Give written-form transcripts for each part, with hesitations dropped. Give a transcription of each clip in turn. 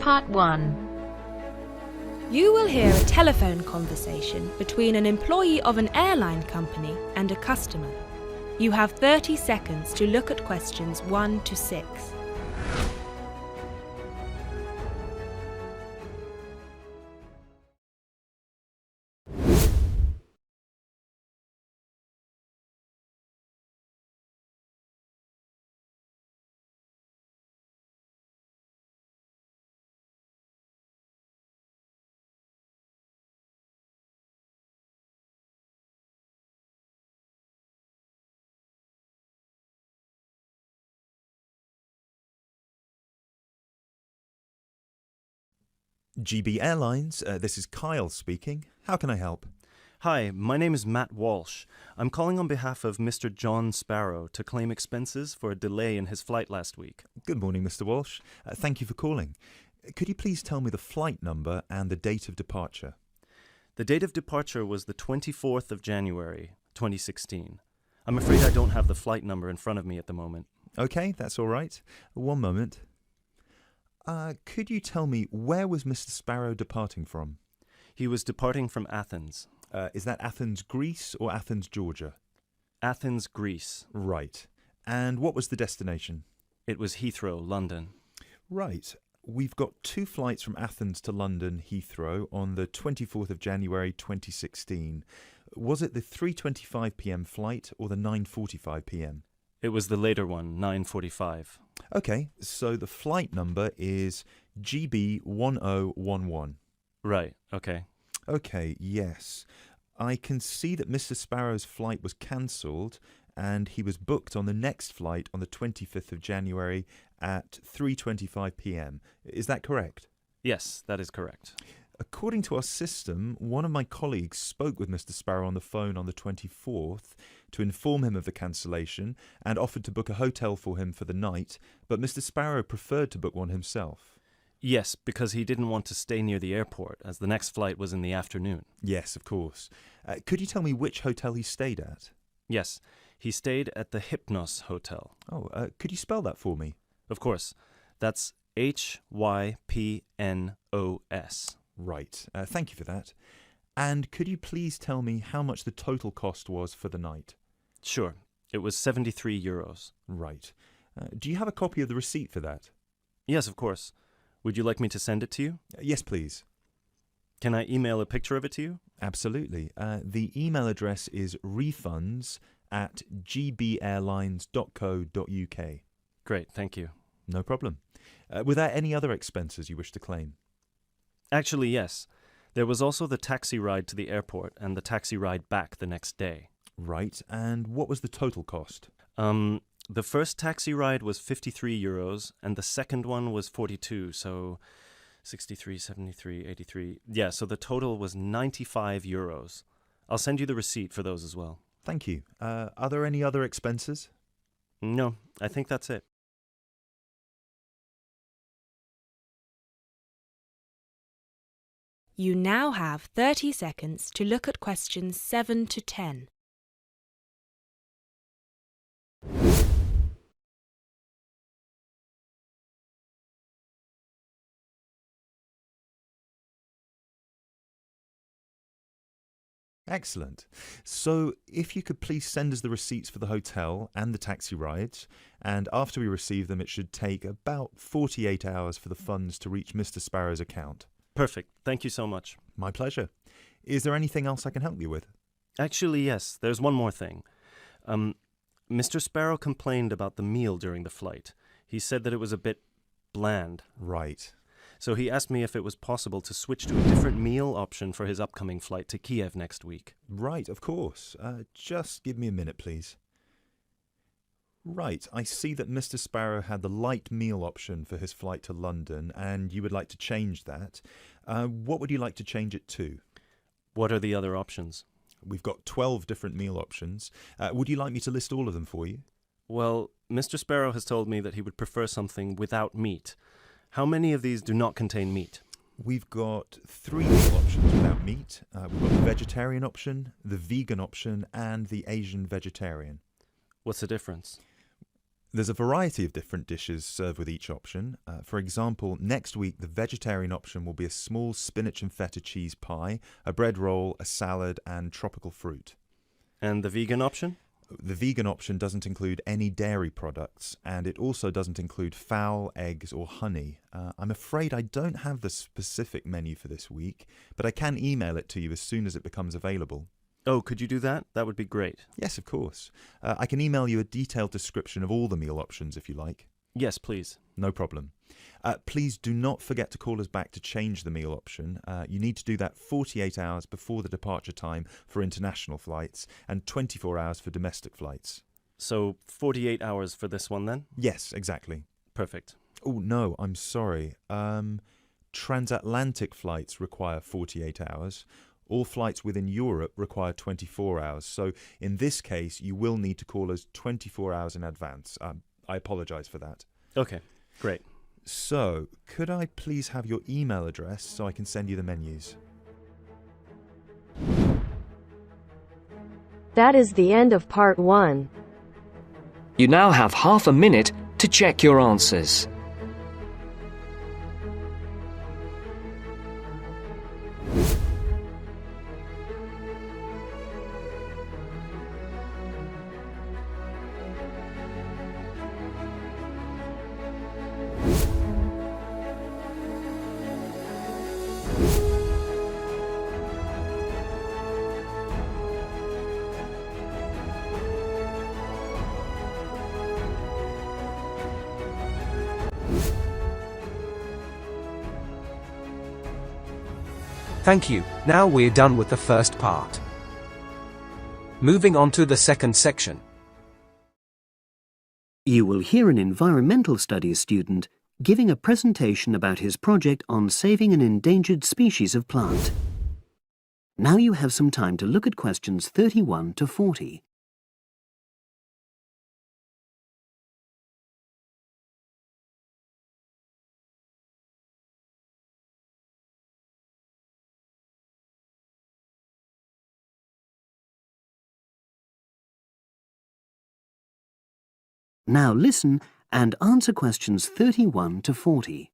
Part 1. You will hear a telephone conversation between an employee of an airline company and a customer. You have 30 seconds to look at questions 1 to 6. GB Airlines, this is Kyle speaking. How can I help? Hi, my name is Matt Walsh. I'm calling on behalf of Mr. John Sparrow to claim expenses for a delay in his flight last week. Good morning, Mr. Walsh. Thank you for calling. Could you please tell me the flight number and the date of departure? The date of departure was the 24th of January, 2016. I'm afraid I don't have the flight number in front of me at the moment. Okay, that's all right. One moment. Could you tell me where was Mr. Sparrow departing from? He was departing from Athens. Is that Athens, Greece or Athens, Georgia? Athens, Greece. Right. And what was the destination? It was Heathrow, London. Right. We've got 2 flights from Athens to London Heathrow on the 24th of January 2016. Was it the 3:25 p.m. flight or the 9:45 p.m.? It was the later one, 9:45. Okay, so the flight number is GB1011. Right, okay. Okay, yes. I can see that Mr. Sparrow's flight was cancelled and he was booked on the next flight on the 25th of January at 3:25 p.m. Is that correct? Yes, that is correct. According to our system, one of my colleagues spoke with Mr. Sparrow on the phone on the 24th to inform him of the cancellation and offered to book a hotel for him for the night, but Mr. Sparrow preferred to book one himself. Yes, because he didn't want to stay near the airport, as the next flight was in the afternoon. Yes, of course. Could you tell me which hotel he stayed at? Yes, he stayed at the Hypnos Hotel. Oh, could you spell that for me? Of course. That's Hypnos. Right. Thank you for that. And could you please tell me how much the total cost was for the night? Sure. It was 73 euros. Right. Do you have a copy of the receipt for that? Yes, of course. Would you like me to send it to you? Yes, please. Can I email a picture of it to you? Absolutely. The email address is refunds@gbairlines.co.uk. Great, thank you. No problem. Were there any other expenses you wish to claim? Actually, yes. There was also the taxi ride to the airport and the taxi ride back the next day. Right. And what was the total cost? The first taxi ride was 53 euros and the second one was 42, so 63, 73, 83. Yeah, so the total was 95 euros. I'll send you the receipt for those as well. Thank you. Are there any other expenses? No, I think that's it. You now have 30 seconds to look at questions 7 to 10. Excellent. So if you could please send us the receipts for the hotel and the taxi rides, and after we receive them it should take about 48 hours for the funds to reach Mr. Sparrow's account. Perfect. Thank you so much. My pleasure. Is there anything else I can help you with? Actually, yes. There's one more thing. Mr. Sparrow complained about the meal during the flight. He said that it was a bit bland. Right. So he asked me if it was possible to switch to a different meal option for his upcoming flight to Kiev next week. Right, of course. Just give me a minute, please. Right, I see that Mr. Sparrow had the light meal option for his flight to London, and you would like to change that. What would you like to change it to? What are the other options? We've got 12 different meal options. Would you like me to list all of them for you? Well, Mr. Sparrow has told me that he would prefer something without meat. How many of these do not contain meat? We've got 3 meal options without meat. We've got the vegetarian option, the vegan option, and the Asian vegetarian. What's the difference? There's a variety of different dishes served with each option. For example, next week the vegetarian option will be a small spinach and feta cheese pie, a bread roll, a salad and tropical fruit. And the vegan option? The vegan option doesn't include any dairy products, and it also doesn't include fowl, eggs or honey. I'm afraid I don't have the specific menu for this week, but I can email it to you as soon as it becomes available. Oh, could you do that? That would be great. Yes, of course. I can email you a detailed description of all the meal options if you like. Yes, please. No problem. Please do not forget to call us back to change the meal option. You need to do that 48 hours before the departure time for international flights and 24 hours for domestic flights. So 48 hours for this one then? Yes, exactly. Perfect. Oh, no, I'm sorry. Transatlantic flights require 48 hours. All flights within Europe require 24 hours. So in this case, you will need to call us 24 hours in advance. I apologise for that. Okay, great. So, could I please have your email address so I can send you the menus? That is the end of part 1. You now have half a minute to check your answers. Thank you. Now we're done with the first part. Moving on to the second section. You will hear an environmental studies student giving a presentation about his project on saving an endangered species of plant. Now you have some time to look at questions 31 to 40. Now listen and answer questions 31 to 40.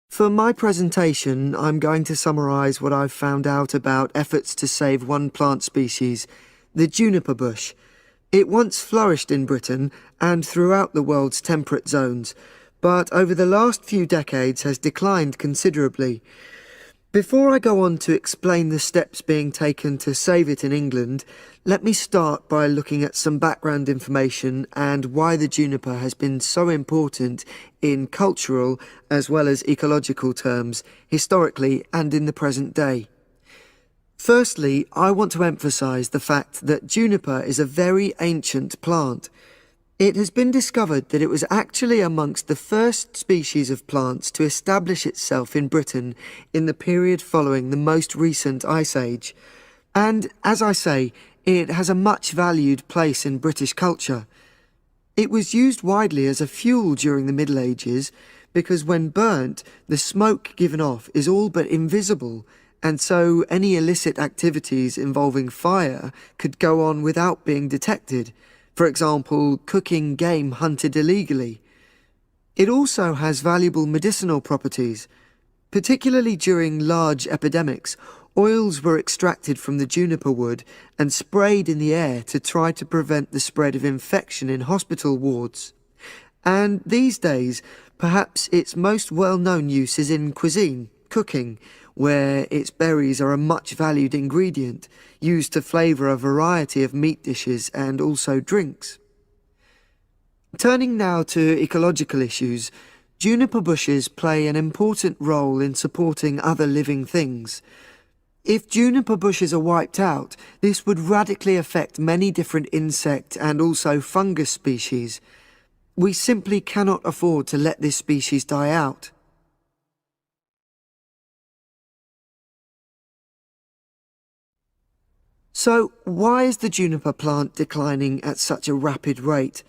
For my presentation, I'm going to summarise what I've found out about efforts to save one plant species, the juniper bush. It once flourished in Britain and throughout the world's temperate zones, but over the last few decades has declined considerably. Before I go on to explain the steps being taken to save it in England, let me start by looking at some background information and why the juniper has been so important in cultural as well as ecological terms, historically and in the present day. Firstly, I want to emphasise the fact that juniper is a very ancient plant. It has been discovered that it was actually amongst the first species of plants to establish itself in Britain in the period following the most recent Ice Age. And, as I say, it has a much valued place in British culture. It was used widely as a fuel during the Middle Ages because when burnt, the smoke given off is all but invisible, and so any illicit activities involving fire could go on without being detected. For example, cooking game hunted illegally. It also has valuable medicinal properties. Particularly during large epidemics, oils were extracted from the juniper wood and sprayed in the air to try to prevent the spread of infection in hospital wards. And these days, perhaps its most well-known use is in cuisine, cooking, where its berries are a much valued ingredient, used to flavour a variety of meat dishes and also drinks. Turning now to ecological issues, juniper bushes play an important role in supporting other living things. If juniper bushes are wiped out, this would radically affect many different insect and also fungus species. We simply cannot afford to let this species die out. So, why is the juniper plant declining at such a rapid rate?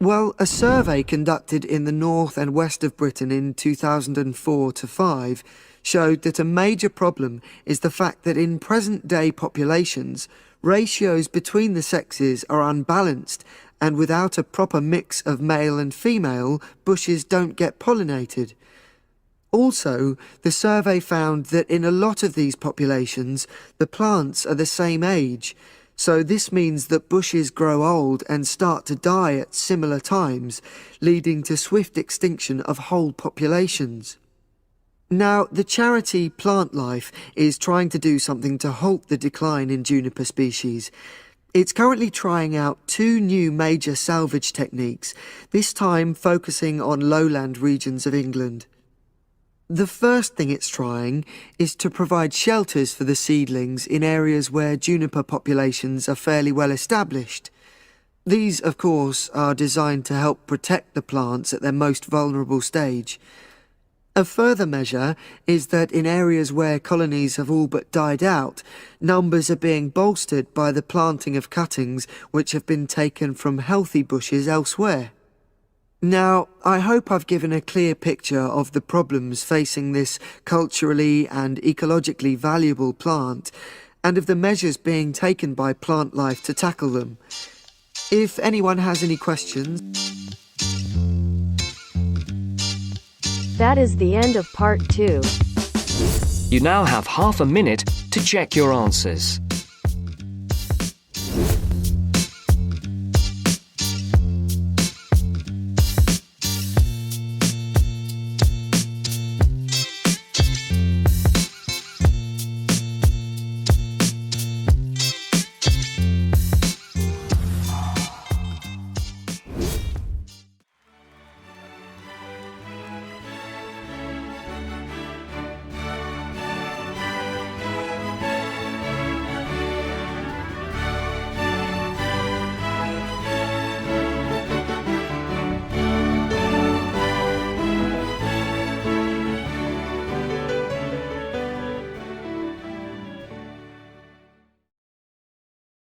Well, a survey conducted in the north and west of Britain in 2004 to 5 showed that a major problem is the fact that in present-day populations, ratios between the sexes are unbalanced, and without a proper mix of male and female, bushes don't get pollinated. Also, the survey found that in a lot of these populations, the plants are the same age, so this means that bushes grow old and start to die at similar times, leading to swift extinction of whole populations. Now, the charity Plant Life is trying to do something to halt the decline in juniper species. It's currently trying out 2 new major salvage techniques, this time focusing on lowland regions of England. The first thing it's trying is to provide shelters for the seedlings in areas where juniper populations are fairly well established. These, of course, are designed to help protect the plants at their most vulnerable stage. A further measure is that in areas where colonies have all but died out, numbers are being bolstered by the planting of cuttings which have been taken from healthy bushes elsewhere. Now, I hope I've given a clear picture of the problems facing this culturally and ecologically valuable plant, and of the measures being taken by Plant Life to tackle them. If anyone has any questions... That is the end of part 2. You now have half a minute to check your answers.